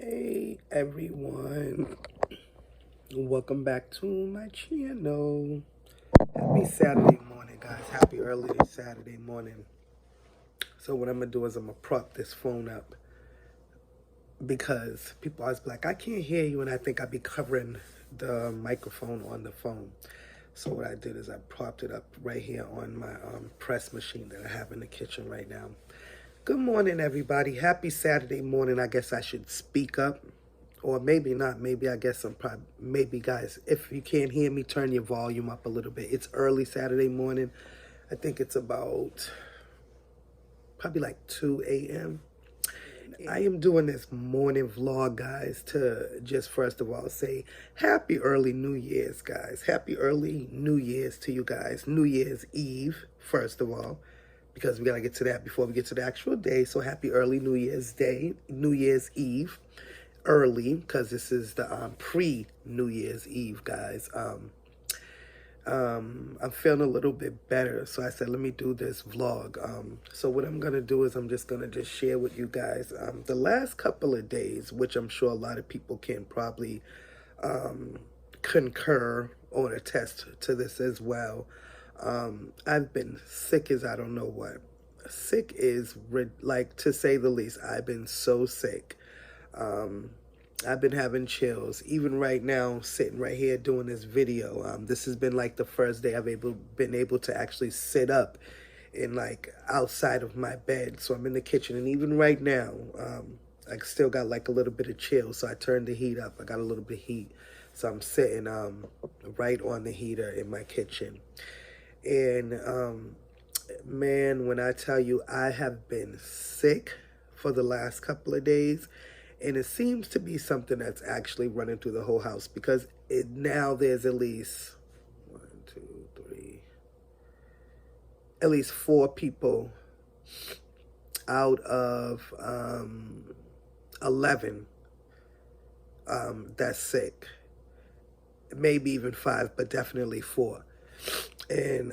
Hey everyone, welcome back to my channel. Happy Saturday morning, guys. Happy early Saturday morning. So what I'm gonna do is I'm gonna prop this phone up because people always be like, I can't hear you, and I think I'd be covering the microphone on the phone. So what I did is I propped it up right here on my press machine that I have in the kitchen right now. Good morning, everybody. Happy Saturday morning. I guess I should speak up. Or maybe not. Maybe I guess I'm probably, maybe guys, if you can't hear me, turn your volume up a little bit. It's early Saturday morning. I think it's about probably like 2 a.m. I am doing this morning vlog, guys, to just first of all say happy early New Year's, guys. Happy early New Year's to you guys. New Year's Eve, first of all, because we got to get to that before we get to the actual day. So happy early New Year's Day, New Year's Eve. Early, because this is the pre-New Year's Eve, guys. I'm feeling a little bit better, so I said let me do this vlog. So what I'm gonna do is I'm just gonna share with you guys the last couple of days, which I'm sure a lot of people can probably concur or attest to this as well. I've been sick as I don't know what. Sick is like, to say the least. I've been so sick. I've been having chills. Even right now, sitting right here doing this video. This has been like the first day I've been able to actually sit up and like outside of my bed. So I'm in the kitchen, and even right now, I still got like a little bit of chill. So I turned the heat up. I got a little bit of heat. So I'm sitting right on the heater in my kitchen. And man, when I tell you I have been sick for the last couple of days, and it seems to be something that's actually running through the whole house, because now there's at least at least 4 people out of 11 that's sick. Maybe even 5, but definitely 4. And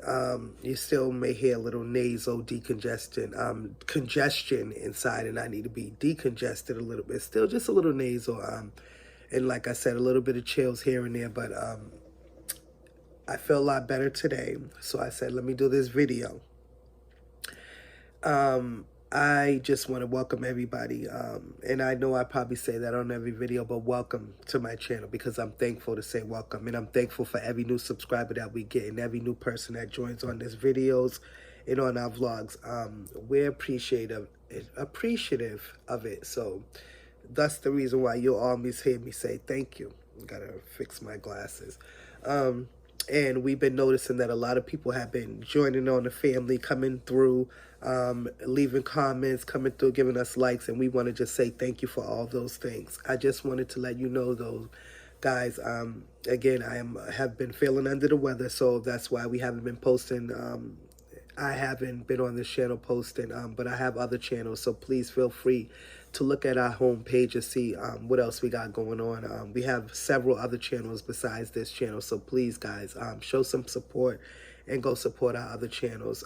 you still may hear a little nasal decongestion, congestion inside, and I need to be decongested a little bit. Still just a little nasal, and like I said, a little bit of chills here and there, but I feel a lot better today. So I said, let me do this video. I just want to welcome everybody, and I know I probably say that on every video, but welcome to my channel, because I'm thankful to say welcome, and I'm thankful for every new subscriber that we get and every new person that joins on these videos and on our vlogs. We're appreciative of it, so that's the reason why you'll always hear me say thank you. Gotta fix my glasses. And we've been noticing that a lot of people have been joining on the family, coming through, leaving comments, coming through, giving us likes, and we want to just say thank you for all those things. I just wanted to let you know, though, guys, again, have been feeling under the weather, so that's why we haven't been posting. I haven't been on this channel posting, but I have other channels, so please feel free to look at our homepage and see what else we got going on. We have several other channels besides this channel, so please, guys, show some support and go support our other channels.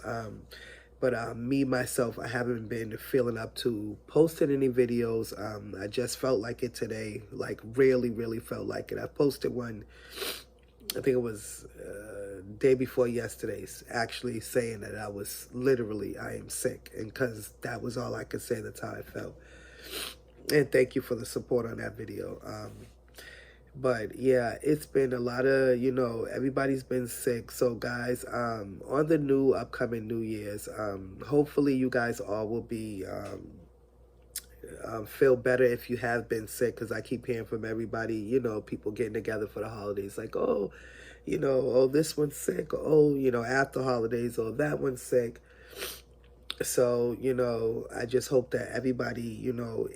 But me, myself, I haven't been feeling up to posting any videos. I just felt like it today, like really felt like it. I posted one, I think it was day before yesterday, actually saying that I am sick, and because that was all I could say, that's how I felt. And thank you for the support on that video. But yeah, it's been a lot of, everybody's been sick. So guys, on the new upcoming New Year's, hopefully you guys all will be feel better if you have been sick, because I keep hearing from everybody, people getting together for the holidays, like, oh, oh, this one's sick, or, oh, after holidays, or that one's sick. So, I just hope that everybody,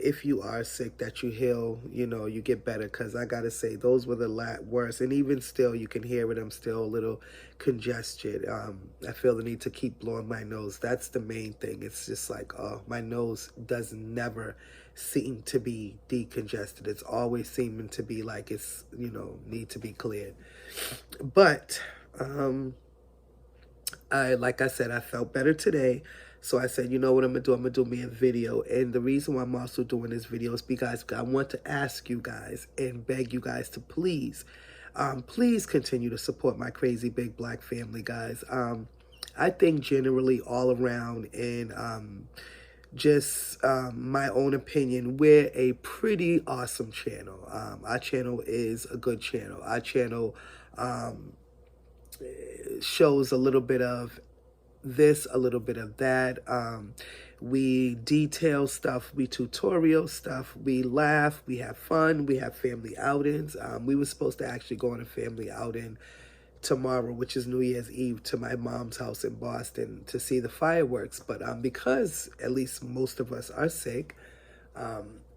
if you are sick, that you heal, you get better, because I gotta say, those were the worst. And even still, you can hear it, I'm still a little congested. I feel the need to keep blowing my nose. That's the main thing. It's just like, oh, my nose does never seem to be decongested. It's always seeming to be like it's, need to be cleared. But, like I said, I felt better today. So I said, you know what I'm going to do? I'm going to do me a video. And the reason why I'm also doing this video is because I want to ask you guys and beg you guys to please, please continue to support my crazy big black family, guys. I think generally all around, and just my own opinion, we're a pretty awesome channel. Our channel is a good channel. Our channel shows a little bit of this, a little bit of that. We detail stuff, we tutorial stuff, we laugh, we have fun, we have family outings. We were supposed to actually go on a family outing tomorrow, which is New Year's Eve, to my mom's house in Boston to see the fireworks. But because at least most of us are sick,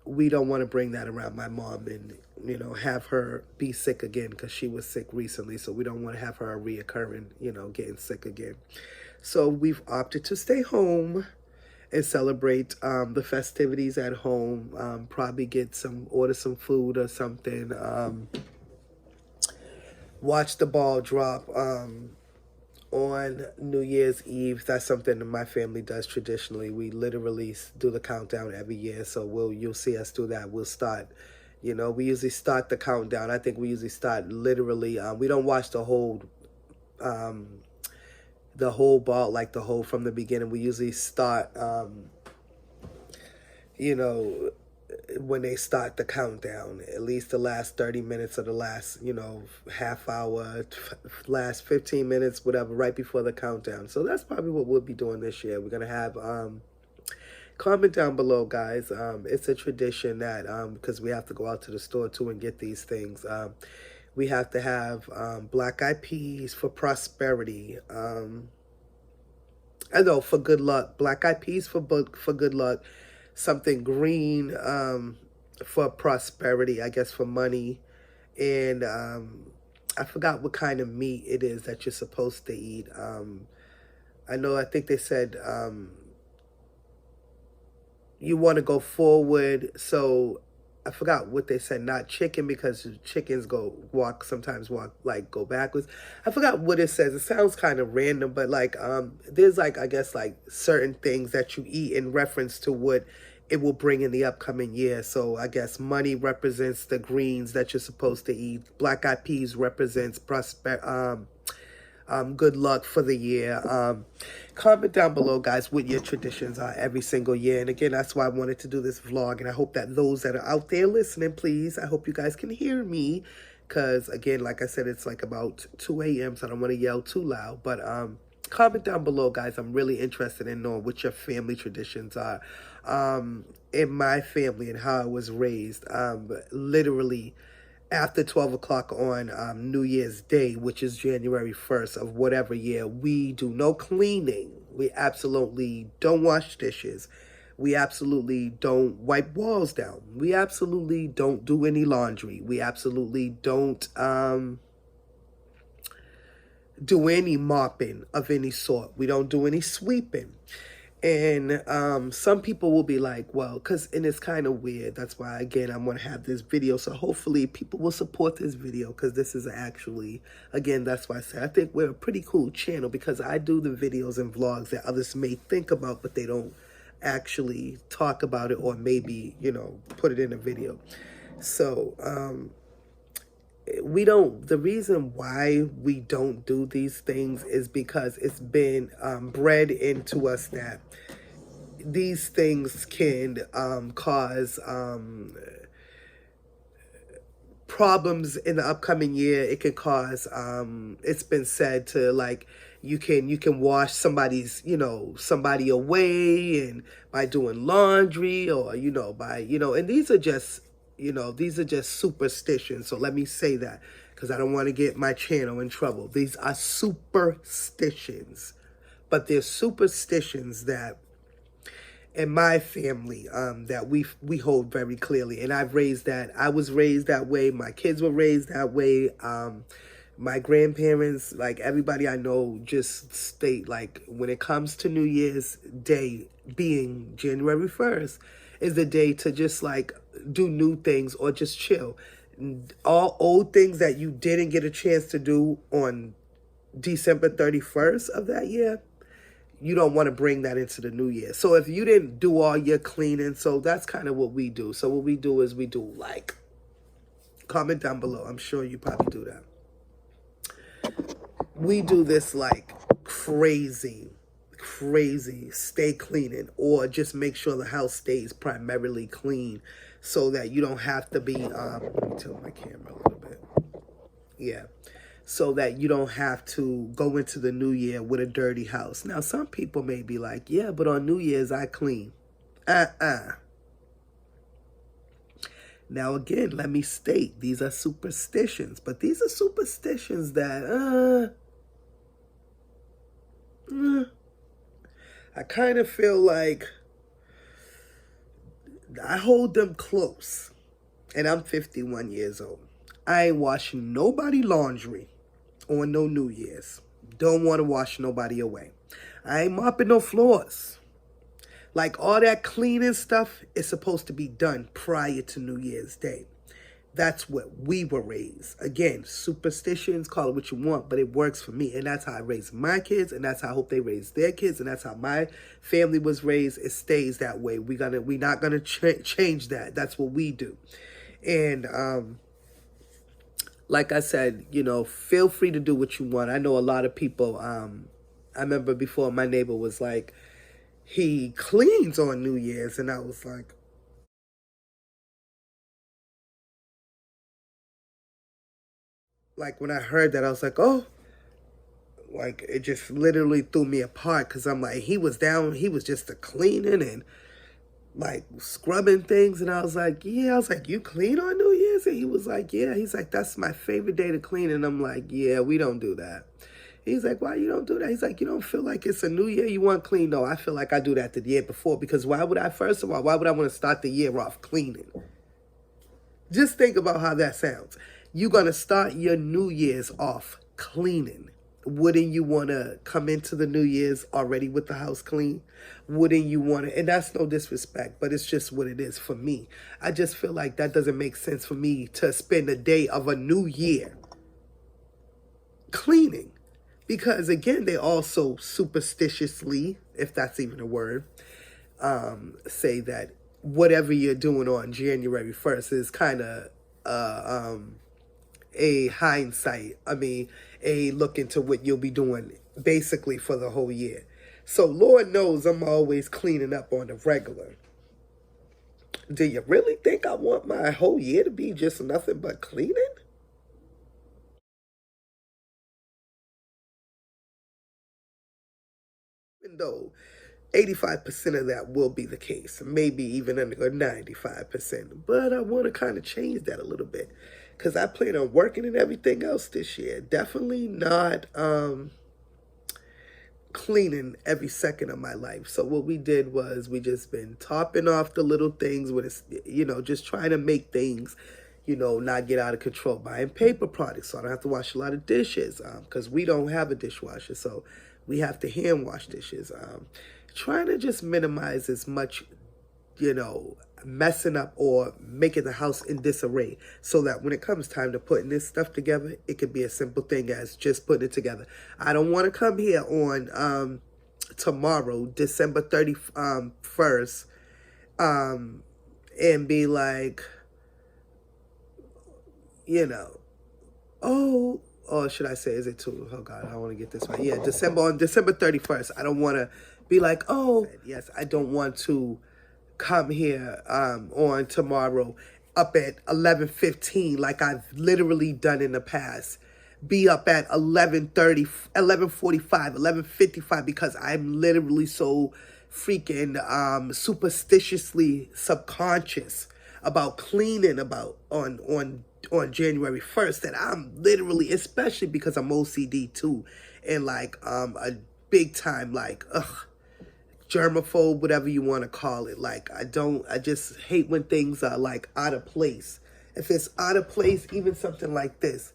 we don't want to bring that around my mom and, you know, have her be sick again, because she was sick recently. So we don't want to have her reoccurring, you know, getting sick again. So we've opted to stay home and celebrate the festivities at home. Probably order some food or something. Watch the ball drop on New Year's Eve. That's something that my family does traditionally. We literally do the countdown every year. So you'll see us do that. We'll start, you know, we usually start the countdown. I think we usually start literally. We don't watch the whole ball, like the whole from the beginning. We usually start, you know, when they start the countdown, at least the last 30 minutes or the last, you know, half hour, last 15 minutes, whatever, right before the countdown. So that's probably what we'll be doing this year. We're going to have, comment down below, guys. It's a tradition that, because we have to go out to the store too and get these things. We have to have black eyed peas for prosperity. I know, for good luck. Black eyed peas for good luck. Something green for prosperity, I guess, for money. And I forgot what kind of meat it is that you're supposed to eat. I think they said you want to go forward. So I forgot what they said, not chicken, because chickens sometimes go backwards. I forgot what it says. It sounds kind of random, but like, there's like, I guess, like certain things that you eat in reference to what it will bring in the upcoming year. So I guess money represents the greens that you're supposed to eat. Black eyed peas represents good luck for the year. Comment down below, guys, what your traditions are every single year. And again, that's why I wanted to do this vlog. And I hope that those that are out there listening, please, I hope you guys can hear me. Because again, like I said, it's like about 2 a.m. So I don't want to yell too loud. But comment down below, guys. I'm really interested in knowing what your family traditions are. In my family and how I was raised, literally, after 12 o'clock on New Year's Day, which is January 1st of whatever year, we do no cleaning. We absolutely don't wash dishes. We absolutely don't wipe walls down. We absolutely don't do any laundry. We absolutely don't do any mopping of any sort. We don't do any sweeping. And some people will be like, well, and it's kind of weird. That's why, again, I'm going to have this video. So hopefully people will support this video, because this is actually, again, that's why I say I think we're a pretty cool channel, because I do the videos and vlogs that others may think about, but they don't actually talk about it, or maybe, you know, put it in a video. So the reason why we don't do these things is because it's been bred into us that these things can cause problems in the upcoming year. It can cause, it's been said to, like, you can wash somebody away, and by doing laundry, or, you know, and these are just superstitions. So let me say that, because I don't want to get my channel in trouble. These are superstitions, but they're superstitions that in my family that we hold very clearly. And I was raised that way. My kids were raised that way. My grandparents, like everybody I know, just state, like, when it comes to New Year's Day being January 1st, is the day to just like do new things or just chill. All old things that you didn't get a chance to do on December 31st of that year, you don't want to bring that into the new year. So if you didn't do all your cleaning, so that's kind of what we do. So what we do is we do like, comment down below. I'm sure you probably do that. We do this like crazy stay cleaning, or just make sure the house stays primarily clean so that you don't have to be, let me tilt my camera a little bit. Yeah. So that you don't have to go into the new year with a dirty house. Now, some people may be like, yeah, but on New Year's I clean. Now, again, let me state, these are superstitions, but these are superstitions that, I kind of feel like I hold them close. And I'm 51 years old. I ain't washing nobody laundry on no New Year's. Don't want to wash nobody away. I ain't mopping no floors. Like, all that cleaning stuff is supposed to be done prior to New Year's Day. That's what we were raised. Again, superstitions, call it what you want, but it works for me. And that's how I raised my kids, and that's how I hope they raise their kids, and that's how my family was raised. It stays that way. We're not gonna change that. That's what we do. And like I said, you know, feel free to do what you want. I know a lot of people, I remember before, my neighbor was like, he cleans on New Year's, and I was like, when I heard that, I was like, oh, like, it just literally threw me apart, because I'm like, he was just a cleaning and like scrubbing things, and I was like, you clean on New Year's? And he was like, yeah. He's like, that's my favorite day to clean. And I'm like, yeah, we don't do that. He's like, why you don't do that? He's like, you don't feel like it's a new year, you want clean? No, I feel like I do that the year before, because first of all, why would I want to start the year off cleaning? Just think about how that sounds. You're going to start your New Year's off cleaning. Wouldn't you want to come into the New Year's already with the house clean? Wouldn't you want to? And that's no disrespect, but it's just what it is for me. I just feel like that doesn't make sense for me to spend a day of a new year cleaning. Because, again, they also superstitiously, if that's even a word, say that whatever you're doing on January 1st is kind of a hindsight. I mean, a look into what you'll be doing basically for the whole year. So Lord knows I'm always cleaning up on the regular. Do you really think I want my whole year to be just nothing but cleaning? Even though 85% of that will be the case, maybe even under 95%. But I want to kind of change that a little bit, because I plan on working and everything else this year. Definitely not cleaning every second of my life. So what we did was we just been topping off the little things with, you know, just trying to make things, you know, not get out of control. Buying paper products so I don't have to wash a lot of dishes, because we don't have a dishwasher, so we have to hand wash dishes. Trying to just minimize as much, you know, messing up or making the house in disarray, so that when it comes time to putting this stuff together, it could be a simple thing as just putting it together. I don't want to come here on tomorrow, December 31st, and be like, you know, or should I say, is it two? Oh God, I don't want to get this right. Yeah, on December 31st, I don't want to be like, oh, yes, I don't want to come here on tomorrow up at 11:15 like I've literally done in the past. Be up at 11:30, 11:45, 11:55, because I'm literally so freaking superstitiously subconscious about cleaning on January 1st that I'm literally, especially because I'm OCD too, and like a big time like germaphobe, whatever you want to call it. Like, I just hate when things are like out of place. If it's out of place, even something like this,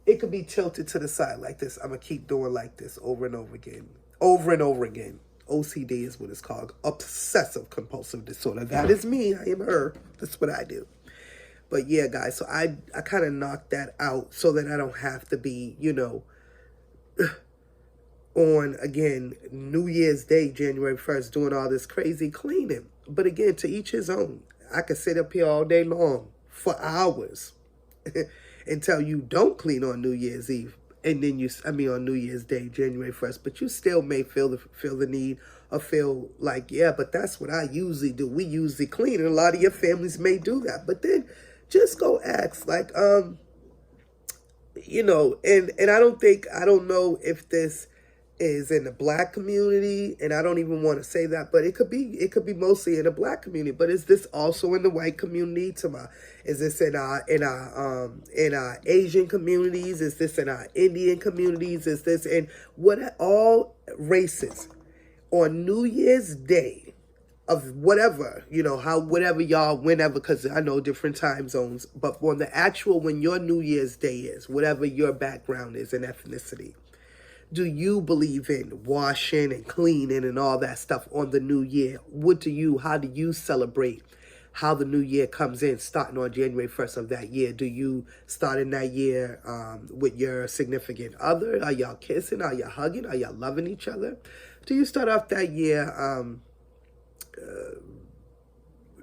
it could be tilted to the side like this. I'm gonna keep doing like this over and over again, over and over again. OCD is what it's called, obsessive compulsive disorder. That is me. I am her. That's what I do. But yeah, guys, so I kind of knocked that out so that I don't have to be, you know, on, again, New Year's Day, January 1st, doing all this crazy cleaning. But again, to each his own. I could sit up here all day long for hours and tell you don't clean on New Year's Eve. And then on New Year's Day, January 1st, but you still may feel the need or feel like, yeah, but that's what I usually do. We usually clean, and a lot of your families may do that. But then just go ask, like, you know, and I don't know if this is in the black community, and I don't even want to say that, but it could be mostly in the black community. But is this also in the white community? Is this in our Asian communities? Is this in our Indian communities? Is this in all races on New Year's Day of whatever, you know, whatever y'all, whenever, because I know different time zones, but on the actual, when your New Year's Day is, whatever your background is and ethnicity, do you believe in washing and cleaning and all that stuff on the new year? How do you celebrate how the new year comes in, starting on January 1st of that year? Do you start in that year with your significant other? Are y'all kissing? Are y'all hugging? Are y'all loving each other? Do you start off that year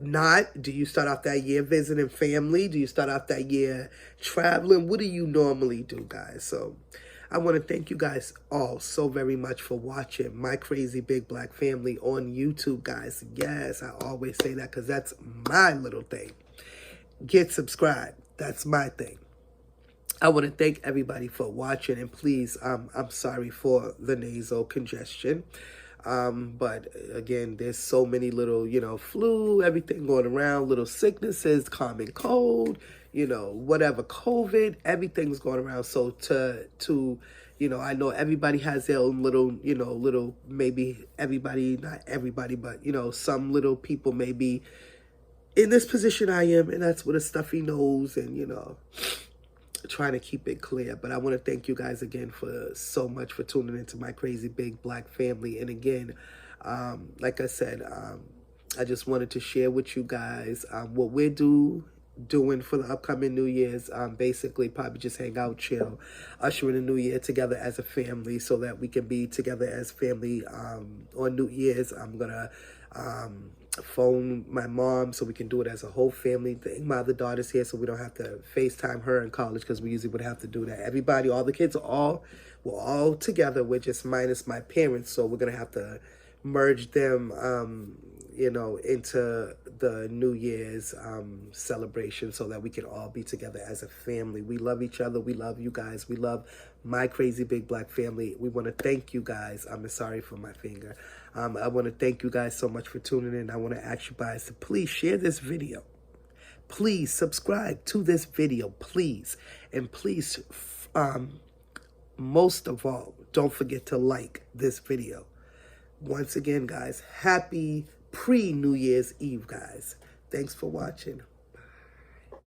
not? Do you start off that year visiting family? Do you start off that year traveling? What do you normally do, guys? So I want to thank you guys all so very much for watching My Crazy Big Black Family on YouTube, guys. Yes, I always say that because that's my little thing. Get subscribed. That's my thing. I want to thank everybody for watching, and please, I'm sorry for the nasal congestion. But again, there's so many little, you know, flu, everything going around, little sicknesses, common cold, you know, whatever, COVID, everything's going around. So you know, I know everybody has their own little, you know, maybe everybody, not everybody, but, you know, some little people may be in this position I am, and that's with a stuffy nose and, you know, trying to keep it clear. But I want to thank you guys again for so much for tuning into My Crazy Big Black Family. And again, like I said, I just wanted to share with you guys what we're doing for the upcoming New Year's. Basically probably just hang out, chill, usher in the New Year together as a family so that we can be together as family on New Year's. I'm gonna phone my mom so we can do it as a whole family thing. My other daughter's here, so we don't have to FaceTime her in college, because we usually would have to do that. Everybody, all the kids we're all together. We're just minus my parents, so we're gonna have to merge them you know, into the New Year's celebration so that we can all be together as a family. We love each other. We love you guys. We love My Crazy Big Black Family. We want to thank you guys. I'm sorry for my finger. I want to thank you guys so much for tuning in. I want to ask you guys to please share this video. Please subscribe to this video, please. And please, most of all, don't forget to like this video. Once again, guys, happy pre-New Year's Eve, guys. Thanks for watching.